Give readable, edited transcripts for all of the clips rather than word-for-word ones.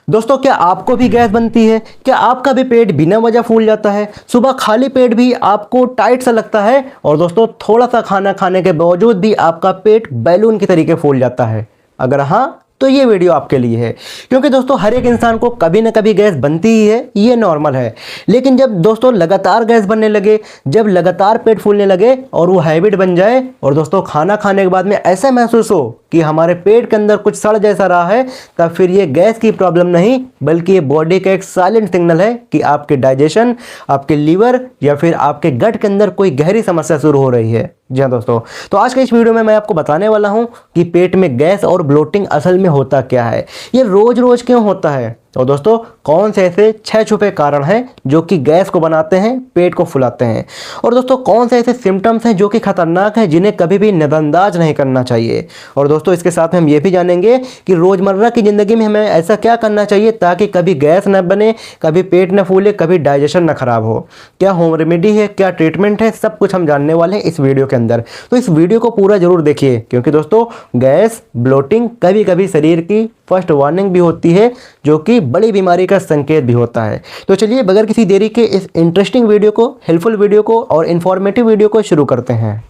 दोस्तों, क्या आपको भी गैस बनती है? क्या आपका भी पेट बिना वजह फूल जाता है? सुबह खाली पेट भी आपको टाइट सा लगता है और दोस्तों थोड़ा सा खाना खाने के बावजूद भी आपका पेट बैलून की तरीके फूल जाता है? अगर हाँ, तो ये वीडियो आपके लिए है, क्योंकि दोस्तों हर एक इंसान को कभी ना कभी गैस बनती ही है, ये नॉर्मल है। लेकिन जब दोस्तों लगातार गैस बनने लगे, जब लगातार पेट फूलने लगे और वो हैबिट बन जाए और दोस्तों खाना खाने के बाद में ऐसा महसूस हो कि हमारे पेट के अंदर कुछ सड़ जैसा रहा है, तब फिर ये गैस की प्रॉब्लम नहीं बल्कि ये बॉडी का एक साइलेंट सिग्नल है कि आपके डाइजेशन, आपके लीवर या फिर आपके गट के अंदर कोई गहरी समस्या शुरू हो रही है। जी हाँ दोस्तों, तो आज के इस वीडियो में मैं आपको बताने वाला हूं कि पेट में गैस और ब्लोटिंग असल में होता क्या है, ये रोज रोज क्यों होता है, और दोस्तों कौन से ऐसे 6 छुपे कारण हैं जो कि गैस को बनाते हैं, पेट को फुलाते हैं, और दोस्तों कौन से ऐसे सिम्टम्स हैं जो कि खतरनाक हैं जिन्हें कभी भी नज़रअंदाज नहीं करना चाहिए। और दोस्तों इसके साथ में हम ये भी जानेंगे कि रोज़मर्रा की ज़िंदगी में हमें ऐसा क्या करना चाहिए ताकि कभी गैस न बने, कभी पेट न फूले, कभी डाइजेशन न खराब हो। क्या होम रेमेडी है, क्या ट्रीटमेंट है, सब कुछ हम जानने वाले हैं इस वीडियो के अंदर। तो इस वीडियो को पूरा जरूर देखिए, क्योंकि दोस्तों गैस, ब्लोटिंग कभी कभी शरीर की फर्स्ट वार्निंग भी होती है, जो कि बड़ी बीमारी का संकेत भी होता है। तो चलिए बगैर किसी देरी के इस इंटरेस्टिंग वीडियो को, हेल्पफुल वीडियो को और इन्फॉर्मेटिव वीडियो को शुरू करते हैं।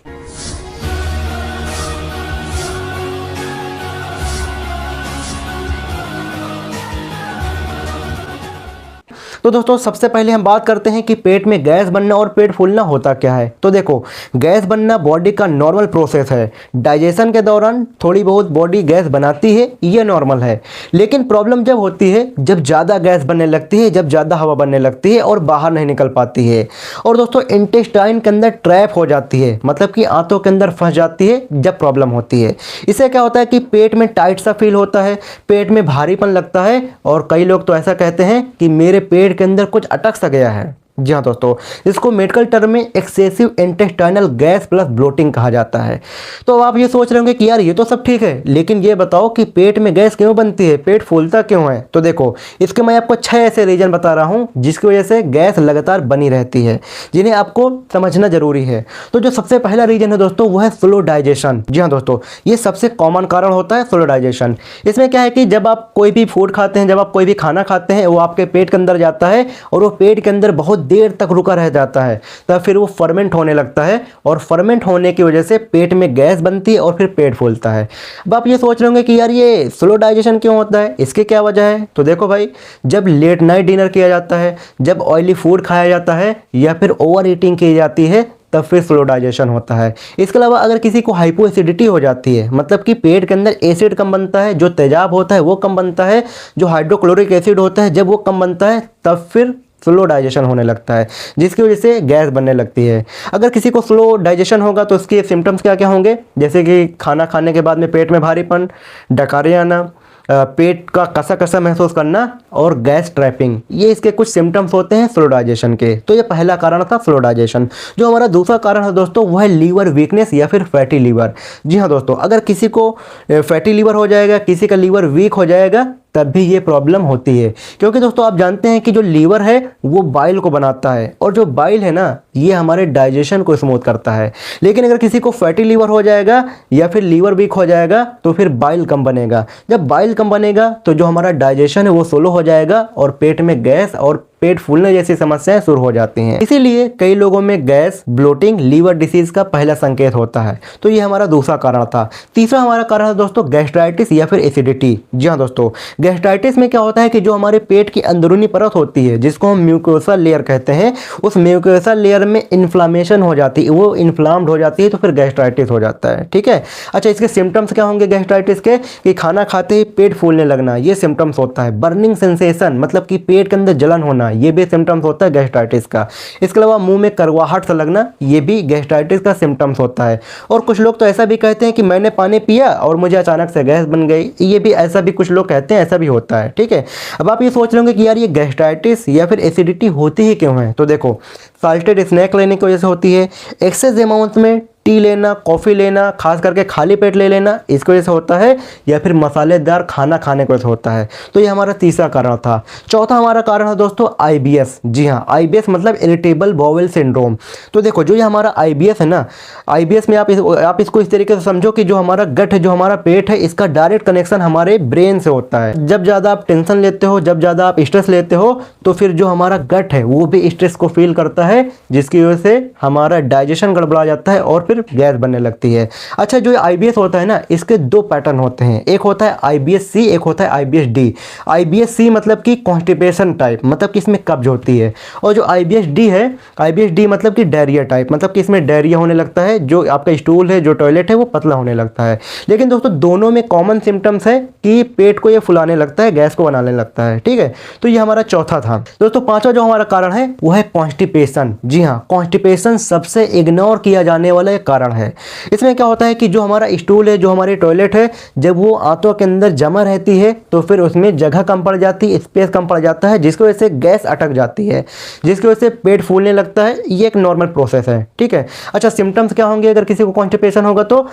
तो दोस्तों सबसे पहले हम बात करते हैं कि पेट में गैस बनना और पेट फूलना होता क्या है। तो देखो, गैस बनना बॉडी का नॉर्मल प्रोसेस है। डाइजेशन के दौरान थोड़ी बहुत बॉडी गैस बनाती है, ये नॉर्मल है। लेकिन प्रॉब्लम जब होती है जब ज़्यादा गैस बनने लगती है, जब ज़्यादा हवा बनने लगती है और बाहर नहीं निकल पाती है, और दोस्तों इंटेस्टाइन के अंदर ट्रैप हो जाती है, मतलब कि आंतों के अंदर फंस जाती है, जब प्रॉब्लम होती है। इससे क्या होता है कि पेट में टाइट सा फील होता है, पेट में भारीपन लगता है, और कई लोग तो ऐसा कहते हैं कि मेरे पेट के अंदर कुछ अटक सा गया है। जी हाँ दोस्तों, इसको मेडिकल टर्म में excessive intestinal gas plus bloating कहा जाता है। तो आप ये सोच रहे होंगे कि यार ये तो सब ठीक है, लेकिन ये बताओ कि पेट में गैस क्यों बनती है, पेट फूलता क्यों है। तो देखो, इसके मैं आपको 6 ऐसे रीजन बता रहा हूँ जिसकी वजह से गैस लगातार बनी रहती है, जिन्हें आपको समझना जरूरी है। तो जो सबसे पहला रीजन है दोस्तों, वो है स्लो डाइजेशन। जी हाँ दोस्तों, ये सबसे कॉमन कारण होता है स्लो डाइजेशन। इसमें क्या है कि जब आप कोई भी फूड खाते हैं, जब आप कोई भी खाना खाते हैं, वो आपके पेट के अंदर जाता है और वो पेट के अंदर बहुत देर तक रुका रह जाता है, तब फिर वो फर्मेंट होने लगता है, और फर्मेंट होने की वजह से पेट में गैस बनती है और फिर पेट फूलता है। अब आप ये सोच रहे होंगे कि यार ये स्लो डाइजेशन क्यों होता है, इसकी क्या वजह है। तो देखो भाई, जब लेट नाइट डिनर किया जाता है, जब ऑयली फूड खाया जाता है, या फिर ओवर ईटिंग की जाती है, तब फिर स्लो डाइजेशन होता है। इसके अलावा अगर किसी को हाइपो एसिडिटी हो जाती है, मतलब कि पेट के अंदर एसिड कम बनता है, जो तेजाब होता है वो कम बनता है, जो हाइड्रोक्लोरिक एसिड होता है जब वो कम बनता है, तब फिर स्लो डाइजेशन होने लगता है, जिसकी वजह से गैस बनने लगती है। अगर किसी को स्लो डाइजेशन होगा तो उसके सिम्टम्स क्या क्या होंगे, जैसे कि खाना खाने के बाद में पेट में भारीपन, डकारी आना, पेट का कसा कसा महसूस करना और गैस ट्रैपिंग, ये इसके कुछ सिम्टम्स होते हैं स्लो डाइजेशन के। तो ये पहला कारण था स्लो डाइजेशन। जो हमारा दूसरा कारण है दोस्तों, वो है लीवर वीकनेस या फिर फैटी लीवर। जी हाँ दोस्तों, अगर किसी को फैटी लीवर हो जाएगा, किसी का लीवर वीक हो जाएगा, तब भी ये प्रॉब्लम होती है। क्योंकि दोस्तों आप जानते हैं कि जो लीवर है वो बाइल को बनाता है, और जो बाइल है ना, ये हमारे डाइजेशन को स्मूथ करता है। लेकिन अगर किसी को फैटी लीवर हो जाएगा या फिर लीवर वीक हो जाएगा, तो फिर बाइल कम बनेगा। जब बाइल कम बनेगा तो जो हमारा डाइजेशन है वो स्लो हो जाएगा और पेट में गैस और पेट फूलने जैसी समस्याएं शुरू हो जाती हैं। इसीलिए कई लोगों में गैस, ब्लोटिंग, लीवर डिसीज का पहला संकेत होता है। तो ये हमारा दूसरा कारण था। तीसरा हमारा कारण है दोस्तों गैस्ट्राइटिस या फिर एसिडिटी। जी हाँ दोस्तों, गैस्ट्राइटिस में क्या होता है कि जो हमारे पेट की अंदरूनी परत होती है, जिसको हम म्यूकोसा लेयर कहते हैं, उस म्यूकोसा लेयर में इन्फ्लामेशन हो जाती है, वो इन्फ्लाम्ड हो जाती है, तो फिर गैस्ट्राइटिस हो जाता है। ठीक है। अच्छा, इसके सिम्टम्स क्या होंगे गैस्ट्राइटिस के, कि खाना खाते ही पेट फूलने लगना, ये सिम्टम्स होता है। बर्निंग सेंसेशन, मतलब कि पेट के अंदर जलन होना, ये भी सिम्टम्स होता है गैस्ट्राइटिस का। इसके अलावा मुंह में करवाहट सा लगना, ये भी गैस्ट्राइटिस का सिम्टम्स होता है। और कुछ लोग तो ऐसा भी कहते हैं कि मैंने पानी पिया और मुझे अचानक से गैस बन गई, ये भी ऐसा भी कुछ लोग कहते हैं, ऐसा भी होता है। ठीक है। अब आप ये सोच रहे होंगे कि यार ये गैस्ट्राइटिस या फिर एसिडिटी होती ही क्यों है। तो देखो, साल्टेड स्नैक लेने की वजह से होती है, एक्सेस अमाउंट में टी लेना, कॉफ़ी लेना, खास करके खाली पेट ले लेना, इसकी वजह से होता है, या फिर मसालेदार खाना खाने की वजह से होता है। तो ये हमारा तीसरा कारण था। चौथा हमारा कारण है दोस्तों आईबीएस। जी हाँ, आईबीएस मतलब इरिटेबल बाउल सिंड्रोम। तो देखो जो ये हमारा आईबीएस है ना, आईबीएस में आप इसको इस तरीके से समझो कि जो हमारा गट है, जो हमारा पेट है, इसका डायरेक्ट कनेक्शन हमारे ब्रेन से होता है। जब ज़्यादा आप टेंशन लेते हो, जब ज़्यादा आप स्ट्रेस लेते हो, तो फिर जो हमारा गट है वो भी स्ट्रेस को फील करता है, जिसकी वजह से हमारा डाइजेशन गड़बड़ा जाता है और फिर गैस बनने लगती है। अच्छा, जो आईबीएस होता है ना, इसके दो पैटर्न होते हैं, एक होता है आईबीएस सी, एक होता है आईबीएस डी। आईबीएस सी मतलब कि कॉन्स्टिपेशन टाइप, मतलब कि इसमें कब्ज होती है, और जो आईबीएस डी है, आईबीएस डी मतलब कि डायरिया टाइप, मतलब कि इसमें डायरिया होने लगता है, जो आपका स्टूल है, जो टॉयलेट है, वो पतला होने लगता है। लेकिन दोस्तों दोनों में कॉमन सिम्टम्स है कि पेट को ये फुलाने लगता है, गैस को बनाने लगता है। ठीक है, तो ये हमारा चौथा था। दोस्तों पांचवा जो हमारा कारण है वो है कॉन्स्टिपेशन। जी हाँ, कॉन्स्टिपेशन सबसे इग्नोर किया जाने वाला एक कारण है। इसमें क्या होता है कि जो हमारा स्टूल है, जो हमारी टॉयलेट है, जब वो आंतों के अंदर जमा रहती है तो फिर उसमें जगह कम पड़ जाती है, स्पेस कम पड़ जाता है, जिसकी वजह से गैस अटक जाती है, जिसकी वजह से पेट फूलने लगता है। ये एक नॉर्मल प्रोसेस है। ठीक है, अच्छा सिम्टम्स क्या होंगे अगर किसी को कॉन्स्टिपेशन होगा? तो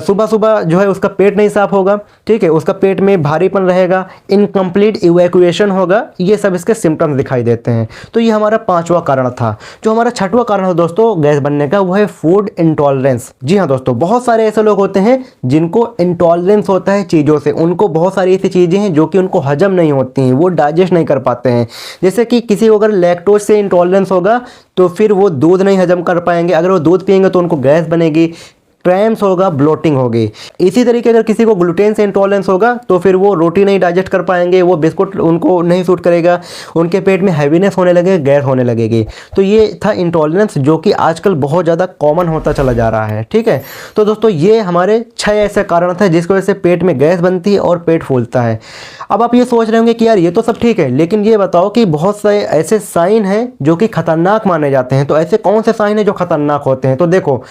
सुबह सुबह जो है उसका पेट नहीं साफ होगा। ठीक है, उसका पेट में भारीपन रहेगा, इनकम्प्लीट इवैक्यूएशन होगा, ये सब इसके सिम्टम्स दिखाई देते हैं। तो ये हमारा पांचवा कारण था। जो हमारा छठवां कारण है दोस्तों गैस बनने का, वो है फूड इंटॉलरेंस। जी हाँ दोस्तों, बहुत सारे ऐसे लोग होते हैं जिनको इंटॉलरेंस होता है चीज़ों से। उनको बहुत सारी ऐसी चीज़ें हैं जो कि उनको हजम नहीं होती हैं, वो डाइजेस्ट नहीं कर पाते हैं। जैसे कि किसी को अगर लैक्टोज से इंटॉलरेंस होगा तो फिर वो दूध नहीं हजम कर पाएंगे, अगर वो दूध पिएंगे तो उनको गैस बनेगी, क्रैम्स होगा, ब्लोटिंग होगी। इसी तरीके अगर किसी को ग्लूटेन से इंटॉलरेंस होगा तो फिर वो रोटी नहीं डाइजेस्ट कर पाएंगे, वो बिस्कुट उनको नहीं सूट करेगा, उनके पेट में हैवीनेस होने लगेगा, गैस होने लगेगी। तो ये था इंटॉलरेंस, जो कि आजकल बहुत ज़्यादा कॉमन होता चला जा रहा है। ठीक है, तो दोस्तों ये हमारे 6 ऐसे कारण थे जिसकी वजह से पेट में गैस बनती है और पेट फूलता है। अब आप ये सोच रहे होंगे कि यार ये तो सब ठीक है, लेकिन ये बताओ कि बहुत सारे ऐसे साइन हैं जो कि खतरनाक माने जाते हैं। तो ऐसे कौन से साइन हैं जो खतरनाक होते हैं? तो देखो,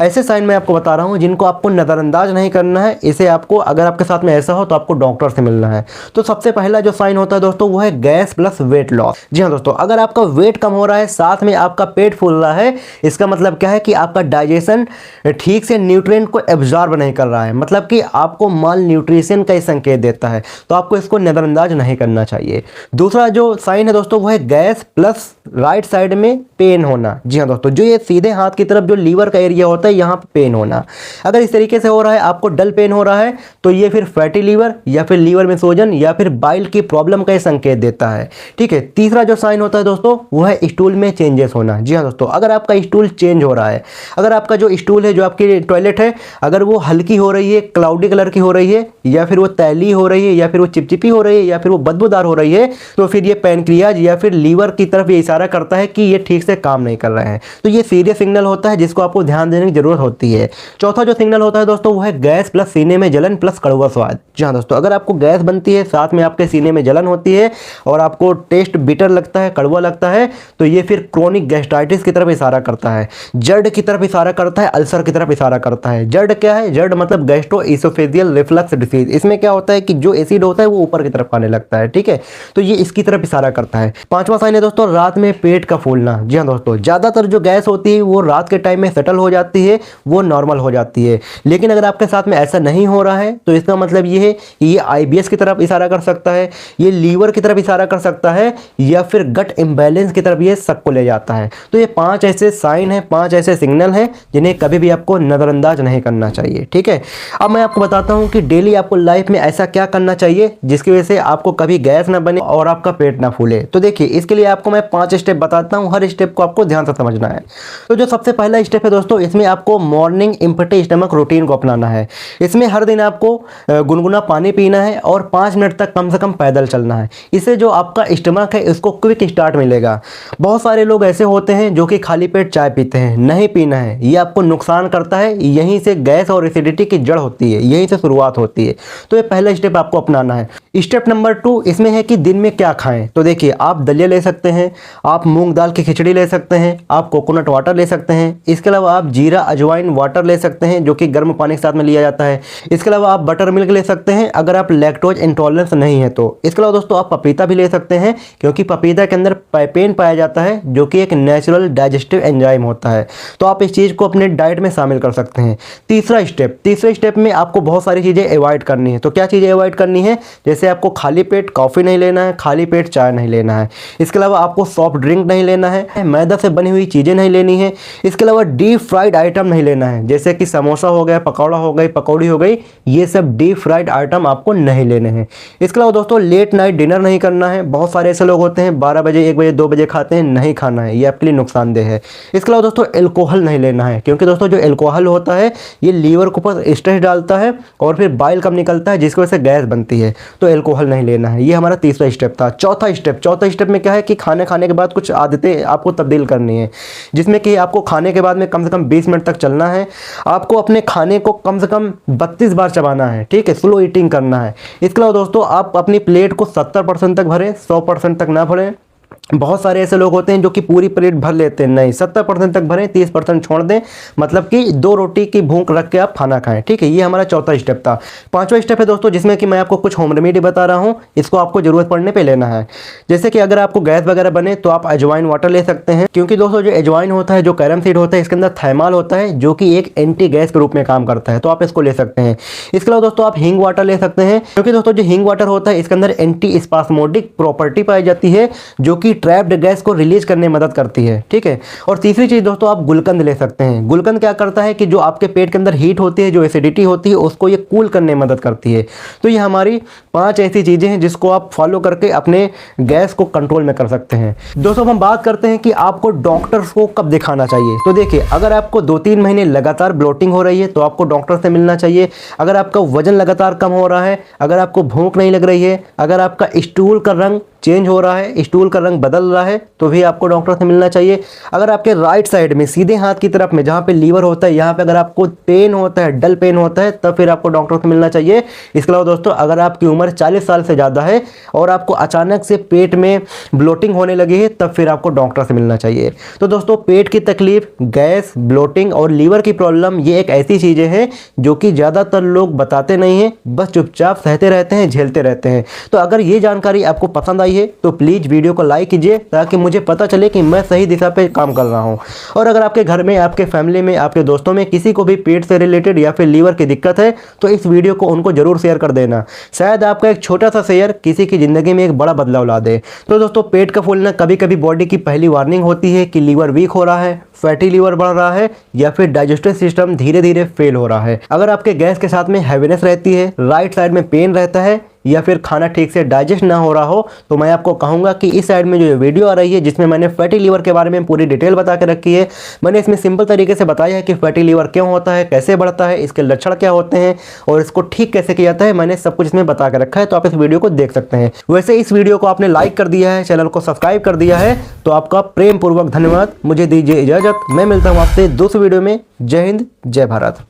ऐसे साइन मैं आपको बता रहा हूं जिनको आपको नज़रअंदाज नहीं करना है। इसे आपको, अगर आपके साथ में ऐसा हो तो आपको डॉक्टर से मिलना है। तो सबसे पहला जो साइन होता है दोस्तों वो है गैस प्लस वेट लॉस। जी हाँ दोस्तों, अगर आपका वेट कम हो रहा है साथ में आपका पेट फूल रहा है, इसका मतलब क्या है कि आपका डाइजेशन ठीक से न्यूट्रिएंट को एब्जॉर्ब नहीं कर रहा है, मतलब कि आपको माल न्यूट्रिशन का ही संकेत देता है। तो आपको इसको नज़रअंदाज नहीं करना चाहिए। दूसरा जो साइन है दोस्तों वो है गैस प्लस राइट साइड में पेन होना। जी हाँ दोस्तों, जो ये सीधे हाथ की तरफ जो लीवर का एरिया होता है, यहाँ पे पेन होना। अगर इस तरीके से हो रहा है, आपको डल पेन हो रहा है, तो ये फिर फैटी लीवर या फिर लीवर में सोजन या फिर बाइल की प्रॉब्लम का संकेत देता है। ठीक है, तीसरा जो साइन होता है दोस्तों वो है स्टूल में चेंजेस होना। जी हाँ दोस्तों, अगर आपका स्टूल चेंज हो रहा है, अगर आपका जो स्टूल है, जो आपकी टॉयलेट है, अगर वो हल्की हो रही है, क्लाउडी कलर की हो रही है, या फिर वो तैली हो रही है, या फिर वो चिपचिपी हो रही है, या फिर वो बदबूदार हो रही है, तो फिर ये पैनक्रियाज या फिर लीवर की तरफ ये इशारा करता है कि ये ठीक से काम नहीं कर रहे हैं। तो ये सीरियस सिग्नल होता है जिसको आपको ध्यान देने की जरूरत होती है। चौथा जो सिग्नल होता है दोस्तों वो है गैस प्लस सीने में जलन प्लस कड़वा स्वाद। जी हाँ दोस्तों, अगर आपको गैस बनती है, साथ में आपके सीने में जलन होती है और आपको टेस्ट बिटर लगता है, कड़वा लगता है, तो ये फिर क्रोनिक गैस्ट्राइटिस की तरफ इशारा करता है, जर्ड की तरफ इशारा करता है, अल्सर की तरफ इशारा करता है। जर्ड क्या है? जर्ड मतलब गैस्ट्रोइसोफेजियल रिफ्लक्स डिसीज। इसमें क्या होता है कि जो एसिड होता है वो ऊपर की तरफ आने लगता है। ठीक है, तो ये इसकी तरफ इशारा करता है। पांचवा साइन है दोस्तों रात में पेट का फूलना। जी हाँ दोस्तों, ज़्यादातर जो गैस होती है वो रात के टाइम में सेटल हो जाती है, वो नॉर्मल हो जाती है। लेकिन अगर आपके साथ में ऐसा नहीं हो रहा है तो इसका मतलब ये है कि ये आईबीएस की तरफ इशारा कर सकता है, ये लीवर की तरफ इशारा कर सकता है, या फिर गट इम्बैलेंस की तरफ ये सबको ले जाता है। तो ये 5 ऐसे साइन हैं, 5 ऐसे सिग्नल हैं जिन्हें कभी भी आपको नज़रअंदाज नहीं करना चाहिए। ठीक है, अब मैं आपको बताता हूँ कि डेली आपको लाइफ में ऐसा क्या करना चाहिए जिसकी वजह से आपको कभी गैस ना बने और आपका पेट ना फूले। तो देखिए, इसके लिए आपको मैं 5 स्टेप बताता हूँ, हर स्टेप को आपको ध्यान से समझना है। तो जो सबसे पहला स्टेप है दोस्तों, इसमें आपको मॉर्निंग एम्प्टी स्टमक रूटीन को अपनाना है। इसमें हर दिन आपको गुनगुना पानी पीना है और 5 मिनट तक कम से कम पैदल चलना है। इससे जो आपका स्टमक है इसको क्विक स्टार्ट मिलेगा। बहुत सारे लोग ऐसे होते हैं जो कि खाली पेट चाय पीते हैं, नहीं पीना है, ये आपको नुकसान करता है। यहीं से गैस और एसिडिटी की जड़ होती है, यहीं से शुरुआत होती है। तो ये पहला स्टेप आपको अपनाना है। स्टेप नंबर 2 इसमें है कि दिन में क्या खाएं। तो देखिए, आप दलिया ले सकते हैं, आप मूंग दाल की खिचड़ी ले सकते हैं, आप कोकोनट वाटर ले सकते हैं, इसके अलावा आप जीरा अजवाइन वाटर ले सकते हैं जो कि गर्म पानी के साथ में लिया जाता है। इसके अलावा आप बटर मिल्क ले सकते हैं अगर आप लैक्टोज इंटॉलरेंस नहीं है तो। इसके अलावा दोस्तों आप पपीता भी ले सकते हैं क्योंकि पपीता के अंदर पाइपेन पाया जाता है जो कि एक नेचुरल डाइजेस्टिव एंजाइम होता है, तो आप इस चीज़ को अपने डाइट में शामिल कर सकते हैं। तीसरे स्टेप में आपको बहुत सारी चीज़ें अवॉइड करनी है। तो क्या चीज़ें अवॉइड करनी है? जैसे आपको खाली पेट कॉफ़ी नहीं लेना है, खाली पेट चाय नहीं लेना है। इसके अलावा आपको सॉफ्ट ड्रिंक नहीं लेना है, मैदा से बनी हुई चीज़ें नहीं लेनी है। इसके अलावा डीप फ्राइड आइटम नहीं लेना है, जैसे कि समोसा हो गया, पकौड़ा हो गई, पकौड़ी हो गई, ये सब डीप फ्राइड आइटम आपको नहीं लेने हैं। इसके अलावा दोस्तों लेट नाइट डिनर नहीं करना है। बहुत सारे ऐसे लोग होते हैं 12 बजे 1 बजे 2 बजे खाते हैं, नहीं खाना है, ये आपके लिए नुकसानदेह है। इसके अलावा दोस्तों एल्कोहल नहीं लेना है क्योंकि दोस्तों जो एल्कोहल होता है ये लीवर के ऊपर स्ट्रेस डालता है और फिर बाइल कम निकलता है जिसकी वजह से गैस बनती है, तो एल्कोहल नहीं लेना है। ये हमारा तीसरा स्टेप था। चौथा स्टेप में क्या है कि खाने के बाद कुछ आदतें आपको तब्दील करनी है, जिसमें कि आपको खाने के बाद में कम से कम 20 मिनट तक चलना है। आपको अपने खाने को कम से कम 32 बार चबाना है, ठीक है, स्लो ईटिंग करना है। इसके अलावा दोस्तों आप अपनी प्लेट को 70% तक भरें, 100% तक ना भरें। बहुत सारे ऐसे लोग होते हैं जो कि पूरी प्लेट भर लेते हैं, नहीं 70% तक भरें, 30% छोड़ दें, मतलब कि 2 रोटी की भूख रख के आप खाना खाएं, ठीक है। ये हमारा चौथा स्टेप था। पांचवा स्टेप है दोस्तों जिसमें कि मैं आपको कुछ होम रेमेडी बता रहा हूं, इसको आपको ज़रूरत पड़ने पे लेना है। जैसे कि अगर आपको गैस वगैरह बने तो आप अजवाइन वाटर ले सकते हैं, क्योंकि दोस्तों जो अजवाइन होता है, जो कैरम सीड होता है, इसके अंदर थाइमाल होता है जो कि एक एंटी गैस के रूप में काम करता है, तो आप इसको ले सकते हैं। इसके अलावा दोस्तों आप हींग वाटर ले सकते हैं, क्योंकि दोस्तों जो हींग वाटर होता है इसके अंदर एंटी स्पास्मोडिक प्रॉपर्टी पाई जाती है जो कि ट्रैप्ड गैस को रिलीज करने में मदद करती है, ठीक है। और तीसरी चीज दोस्तों आप गुलकंद ले सकते हैं। गुलकंद क्या करता है कि जो आपके पेट के अंदर हीट होती है, जो एसिडिटी होती है, उसको ये कूल करने में मदद करती है। तो ये हमारी 5 ऐसी चीजें हैं जिसको आप फॉलो करके अपने गैस को कंट्रोल में कर सकते हैं। दोस्तों हम बात करते हैं कि आपको डॉक्टर्स को कब दिखाना चाहिए। तो देखिए, अगर आपको 2-3 महीने लगातार ब्लोटिंग हो रही है तो आपको डॉक्टर से मिलना चाहिए। अगर आपका वजन लगातार कम हो रहा है, अगर आपको भूख नहीं लग रही है, अगर आपका स्टूल का रंग चेंज हो रहा है, स्टूल का रंग बदल रहा है, तो भी आपको डॉक्टर से मिलना चाहिए। अगर आपके राइट साइड में सीधे हाथ की तरफ में जहाँ पे लीवर होता है, यहाँ पे अगर आपको पेन होता है, डल पेन होता है, तब फिर आपको डॉक्टर से मिलना चाहिए। इसके अलावा दोस्तों अगर आपकी उम्र 40 साल से ज़्यादा है और आपको अचानक से पेट में ब्लोटिंग होने लगी है, तब फिर आपको डॉक्टर से मिलना चाहिए। तो दोस्तों पेट की तकलीफ, गैस, ब्लोटिंग और लीवर की प्रॉब्लम ये एक ऐसी चीज़ें हैं जो कि ज़्यादातर लोग बताते नहीं हैं, बस चुपचाप सहते रहते हैं, झेलते रहते हैं। तो अगर ये जानकारी आपको पसंद आई है तो प्लीज़ वीडियो को लाइक कीजिए ताकि मुझे पता चले कि मैं सही दिशा पे काम कर रहा हूँ। और अगर आपके घर में, आपके फैमिली में, आपके दोस्तों में किसी को भी पेट से रिलेटेड या फिर लीवर की दिक्कत है तो इस वीडियो को उनको जरूर शेयर कर देना। शायद आपका एक छोटा सा शेयर किसी की ज़िंदगी में एक बड़ा बदलाव ला दे। तो दोस्तों पेट का फूलना कभी कभी बॉडी की पहली वार्निंग होती है कि लीवर वीक हो रहा है, फैटी लीवर बढ़ रहा है या फिर डाइजेस्टिव सिस्टम धीरे धीरे फेल हो रहा है। अगर आपके गैस के साथ में हैवीनेस रहती है, राइट साइड में पेन रहता है या फिर खाना ठीक से डाइजेस्ट ना हो रहा हो, तो मैं आपको कहूँगा कि इस साइड में जो वीडियो आ रही है जिसमें मैंने फैटी लीवर के बारे में पूरी डिटेल बता के रखी है, मैंने इसमें सिंपल तरीके से बताया है कि फैटी लीवर क्यों होता है, कैसे बढ़ता है, इसके लक्षण क्या होते हैं और इसको ठीक कैसे किया जाता है, मैंने सब कुछ इसमें बता के रखा है। तो आप इस वीडियो को देख सकते हैं। वैसे इस वीडियो को आपने लाइक कर दिया है, चैनल को सब्सक्राइब कर दिया है, तो आपका प्रेम पूर्वक धन्यवाद। मुझे दीजिए इजाजत, मैं मिलता हूँ आपसे दूसरे वीडियो में। जय हिंद, जय भारत।